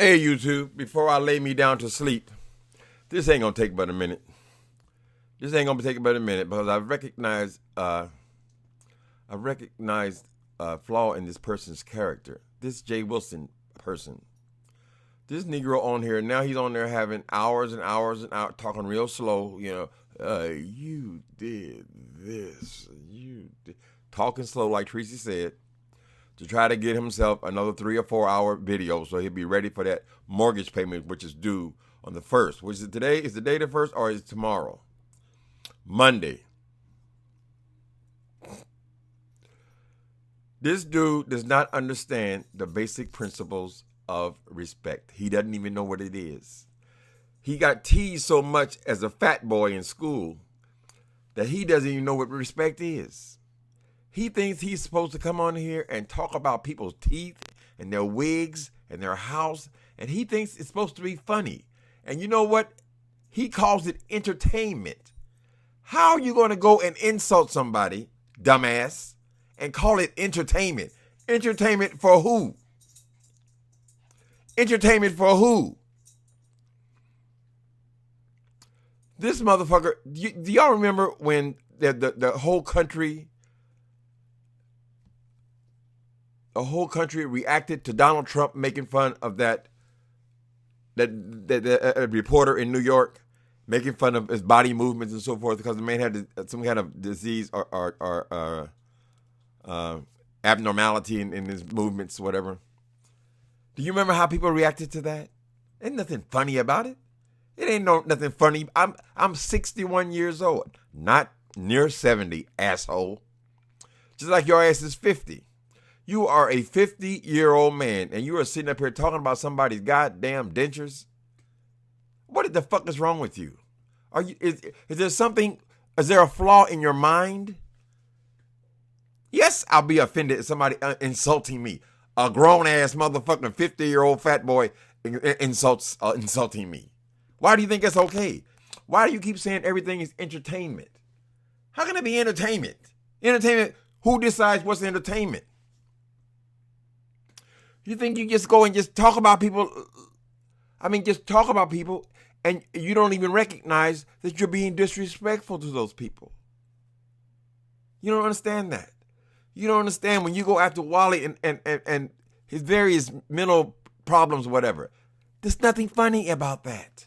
Hey YouTube, before I lay me down to sleep, this ain't gonna take but a minute. This ain't gonna take but a minute because I recognize a flaw in this person's character. This Jay Wilson person. This Negro on here, now he's on there having hours and hours and hours, talking real slow, you did this, you did. Talking slow like Tracy said, to try to get himself another 3 or 4 hour video so he'll be ready for that mortgage payment, which is due on the 1st. Which is today? Is the day the 1st or is it tomorrow? Monday. This dude does not understand the basic principles of respect. He doesn't even know what it is. He got teased so much as a fat boy in school that he doesn't even know what respect is. He thinks he's supposed to come on here and talk about people's teeth and their wigs and their house, and he thinks it's supposed to be funny. And you know what? He calls it entertainment. How are you going to go and insult somebody, dumbass, and call it entertainment? Entertainment for who? Entertainment for who? This motherfucker, do y'all remember when the whole country reacted to Donald Trump making fun of that reporter in New York, making fun of his body movements and so forth because the man had some kind of disease or abnormality in his movements, whatever. Do you remember how people reacted to that? Ain't nothing funny about it. It ain't nothing funny. I'm 61 years old, not near 70, asshole. Just like your ass is 50. You are a 50-year-old man, and you are sitting up here talking about somebody's goddamn dentures. What the fuck is wrong with you? Is there something? Is there a flaw in your mind? Yes, I'll be offended at somebody insulting me. A grown-ass motherfucking 50-year-old fat boy insulting me. Why do you think it's okay? Why do you keep saying everything is entertainment? How can it be entertainment? Entertainment, who decides what's entertainment? You think you just go and just talk about people? Just talk about people and you don't even recognize that you're being disrespectful to those people. You don't understand that. You don't understand when you go after Wally and his various mental problems, whatever. There's nothing funny about that.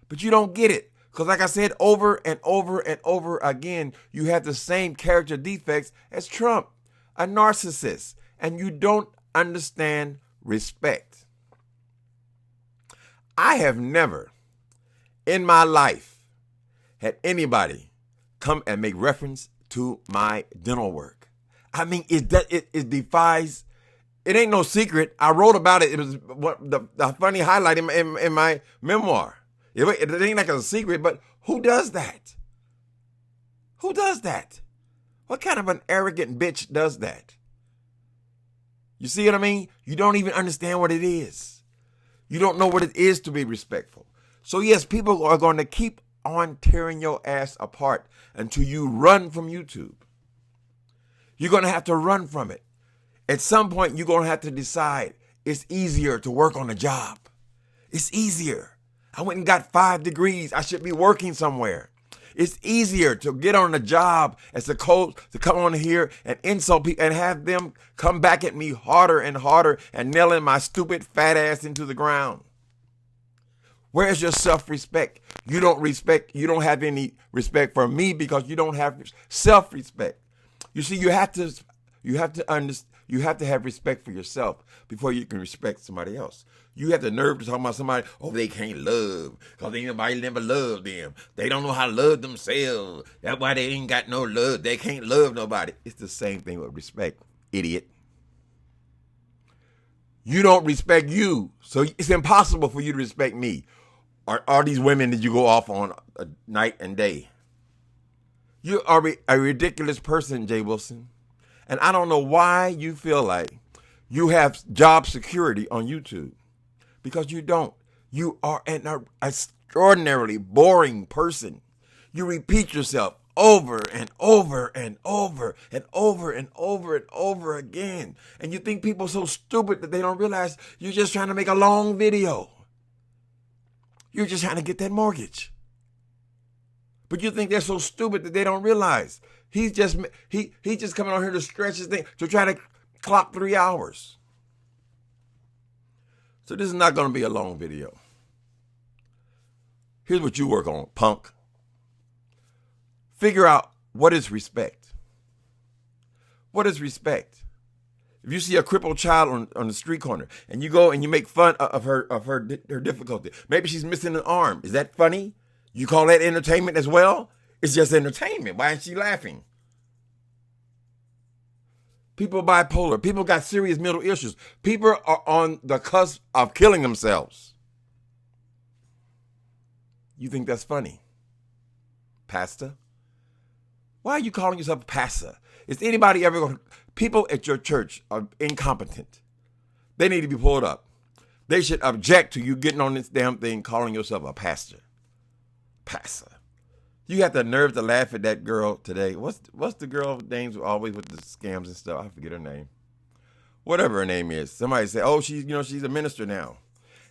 But you don't get it. Because like I said, over and over and over again, you have the same character defects as Trump, a narcissist. And you don't understand respect. I have never in my life had anybody come and make reference to my dental work. It defies. It ain't no secret. I wrote about it. It was the funny highlight in my memoir. It ain't like a secret, but who does that? Who does that? What kind of an arrogant bitch does that? You see what I mean? You don't even understand what it is. You don't know what it is to be respectful. So yes, people are going to keep on tearing your ass apart until you run from YouTube. You're going to have to run from it. At some point, you're going to have to decide it's easier to work on a job. It's easier. I went and got 5 degrees. I should be working somewhere. It's easier to get on a job as a coach to come on here and insult people and have them come back at me harder and harder and nailing my stupid fat ass into the ground. Where's your self-respect? You don't have any respect for me because you don't have self-respect. You see, you have to have respect for yourself before you can respect somebody else. You have the nerve to talk about somebody, they can't love because nobody never loved them. They don't know how to love themselves. That's why they ain't got no love. They can't love nobody. It's the same thing with respect, idiot. You don't respect you, so it's impossible for you to respect me. Are these women that you go off on night and day? You are a ridiculous person, Jay Wilson. And I don't know why you feel like you have job security on YouTube. Because you don't. You are an extraordinarily boring person. You repeat yourself over and over and over and over and over and over again. And you think people are so stupid that they don't realize you're just trying to make a long video. You're just trying to get that mortgage. But you think they're so stupid that they don't realize he's just coming on here to stretch his thing, to try to clock 3 hours. So this is not going to be a long video. Here's what you work on, punk. Figure out, what is respect? What is respect? If you see a crippled child on the street corner and you go and you make fun of her difficulty, maybe she's missing an arm. Is that funny? You call that entertainment as well? It's just entertainment. Why isn't she laughing? People are bipolar. People got serious mental issues. People are on the cusp of killing themselves. You think that's funny? Pastor? Why are you calling yourself a pastor? Is anybody ever going to... People at your church are incompetent. They need to be pulled up. They should object to you getting on this damn thing calling yourself a pastor. Pastor. You have the nerve to laugh at that girl today. What's the girl names always with the scams and stuff? I forget her name. Whatever her name is. Somebody say, oh, she's a minister now.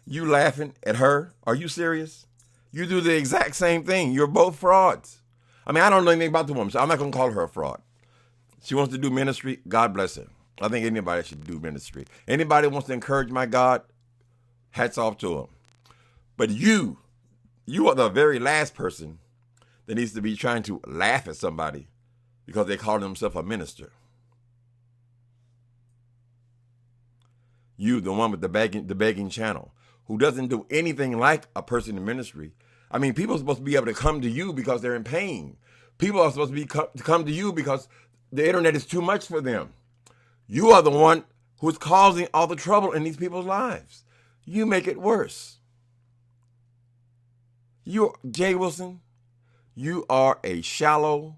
You laughing at her? Are you serious? You do the exact same thing. You're both frauds. I mean, I don't know anything about the woman, so I'm not going to call her a fraud. She wants to do ministry. God bless her. I think anybody should do ministry. Anybody wants to encourage my God, hats off to him. But you are the very last person that needs to be trying to laugh at somebody because they call themselves a minister. You, the one with the begging channel, who doesn't do anything like a person in ministry. I mean, people are supposed to be able to come to you because they're in pain. People are supposed to come to you because the internet is too much for them. You are the one who's causing all the trouble in these people's lives. You make it worse. Jay Wilson, you are a shallow,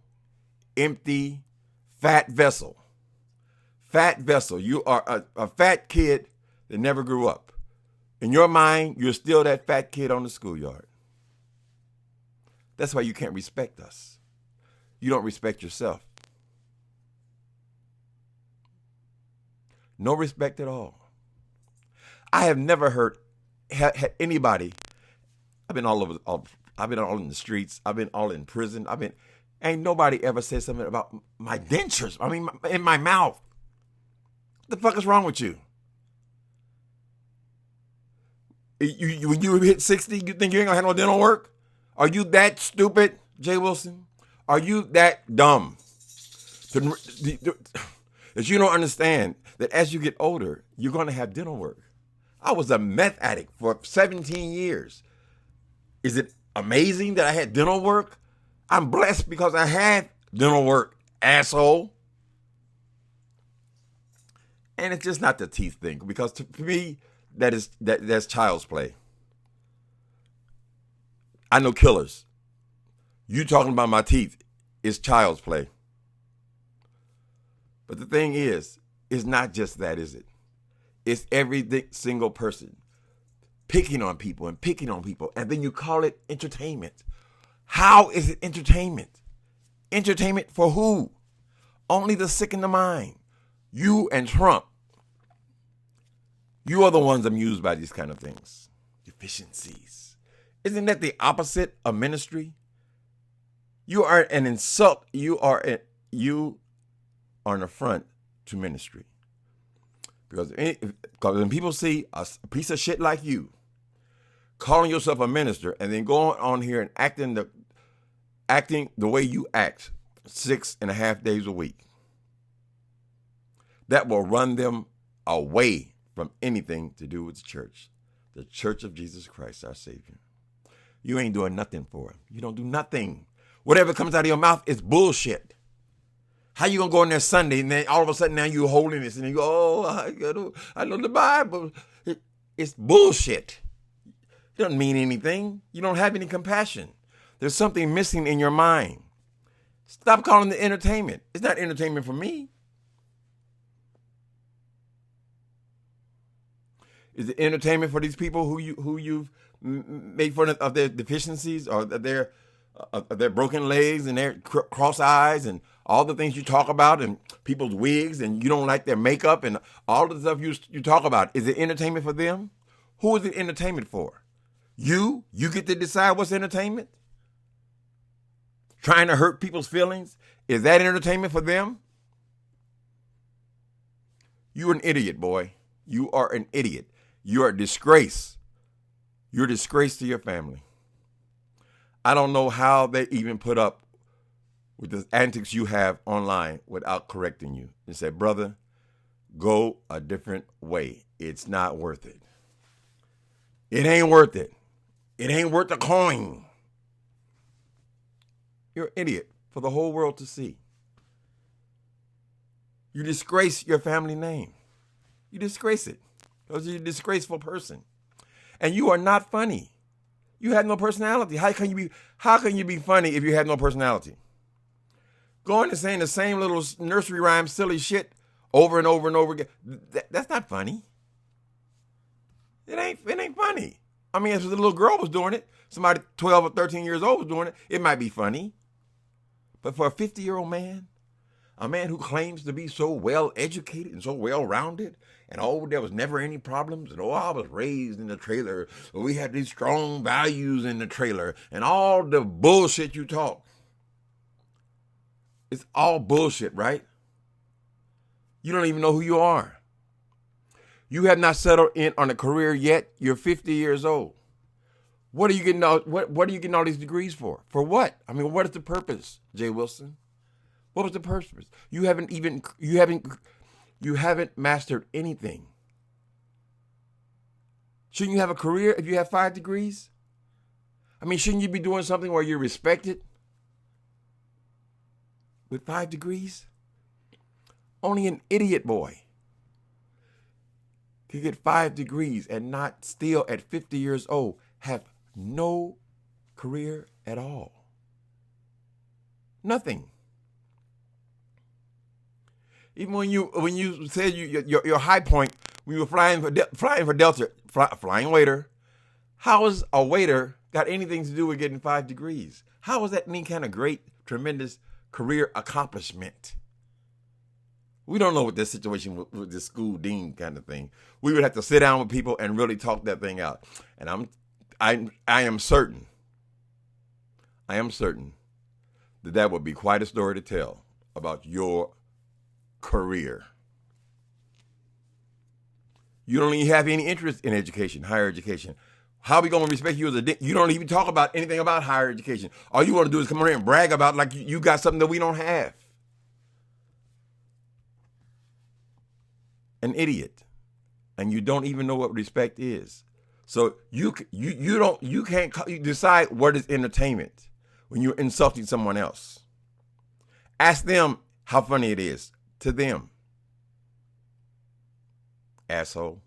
empty, fat vessel. Fat vessel. You are a fat kid that never grew up. In your mind, you're still that fat kid on the schoolyard. That's why you can't respect us. You don't respect yourself. No respect at all. I have never had anybody. I've been all in the streets. I've been all in prison. Ain't nobody ever said something about my dentures. I mean, in my mouth. What the fuck is wrong with you? When you hit 60, you think you ain't gonna have no dental work? Are you that stupid, Jay Wilson? Are you that dumb that you don't understand that as you get older, you're gonna have dental work? I was a meth addict for 17 years. Is it amazing that I had dental work? I'm blessed because I had dental work, asshole. And it's just not the teeth thing, because to me, that's child's play. I know killers. You talking about my teeth is child's play. But the thing is, it's not just that, is it? It's every single person picking on people, and then you call it entertainment. How is it entertainment? Entertainment for who? Only the sick in the mind. You and Trump. You are the ones amused by these kind of things. Deficiencies. Isn't that the opposite of ministry? You are an insult. You are an affront to ministry. Because when people see a piece of shit like you calling yourself a minister and then going on here and acting the way you act 6.5 days a week, that will run them away from anything to do with the church of Jesus Christ, our Savior. You ain't doing nothing for him. You don't do nothing. Whatever comes out of your mouth is bullshit. How you gonna go in there Sunday and then all of a sudden now you're holding this and you go, oh, I know the Bible. It's bullshit. It doesn't mean anything. You don't have any compassion. There's something missing in your mind. Stop calling it entertainment. It's not entertainment for me. Is it entertainment for these people who you've made fun of their deficiencies or their their broken legs and their cross eyes and all the things you talk about and people's wigs and you don't like their makeup and all the stuff you talk about. Is it entertainment for them? Who is it entertainment for? You? You get to decide what's entertainment? Trying to hurt people's feelings? Is that entertainment for them? You're an idiot, boy. You are an idiot. You're a disgrace. You're a disgrace to your family. I don't know how they even put up with the antics you have online without correcting you. They say, brother, go a different way. It's not worth it. It ain't worth it. It ain't worth a coin. You're an idiot for the whole world to see. You disgrace your family name. You disgrace it because you're a disgraceful person. And you are not funny. You have no personality. How can you be funny if you have no personality? Going and saying the same little nursery rhyme silly shit over and over and over again. That's not funny. It ain't funny. I mean, if the little girl was doing it, somebody 12 or 13 years old was doing it, it might be funny. But for a 50-year-old man, a man who claims to be so well educated and so well rounded, and oh, there was never any problems, and oh, I was raised in the trailer, we had these strong values in the trailer, and all the bullshit you talk. It's all bullshit, right? You don't even know who you are. You have not settled in on a career yet. You're 50 years old. What are you getting all these degrees for? For what? I mean, what is the purpose, Jay Wilson? What was the purpose? You haven't mastered anything. Shouldn't you have a career if you have 5 degrees? I mean, shouldn't you be doing something where you're respected with 5 degrees? Only an idiot boy can get 5 degrees and not still at 50 years old have no career at all. Nothing. Even when you said your high point, when you were flying for Delta, flying waiter, how has a waiter got anything to do with getting 5 degrees? How is that any kind of great, tremendous career accomplishment? We don't know what this situation with this school dean kind of thing. We would have to sit down with people and really talk that thing out. And I am certain that would be quite a story to tell about your career. You don't even have any interest in education, higher education. How are we going to respect you as you don't even talk about anything about higher education. All you want to do is come over here and brag about like you got something that we don't have. An idiot. And you don't even know what respect is. So you can't decide what is entertainment when you're insulting someone else. Ask them how funny it is to them. Asshole.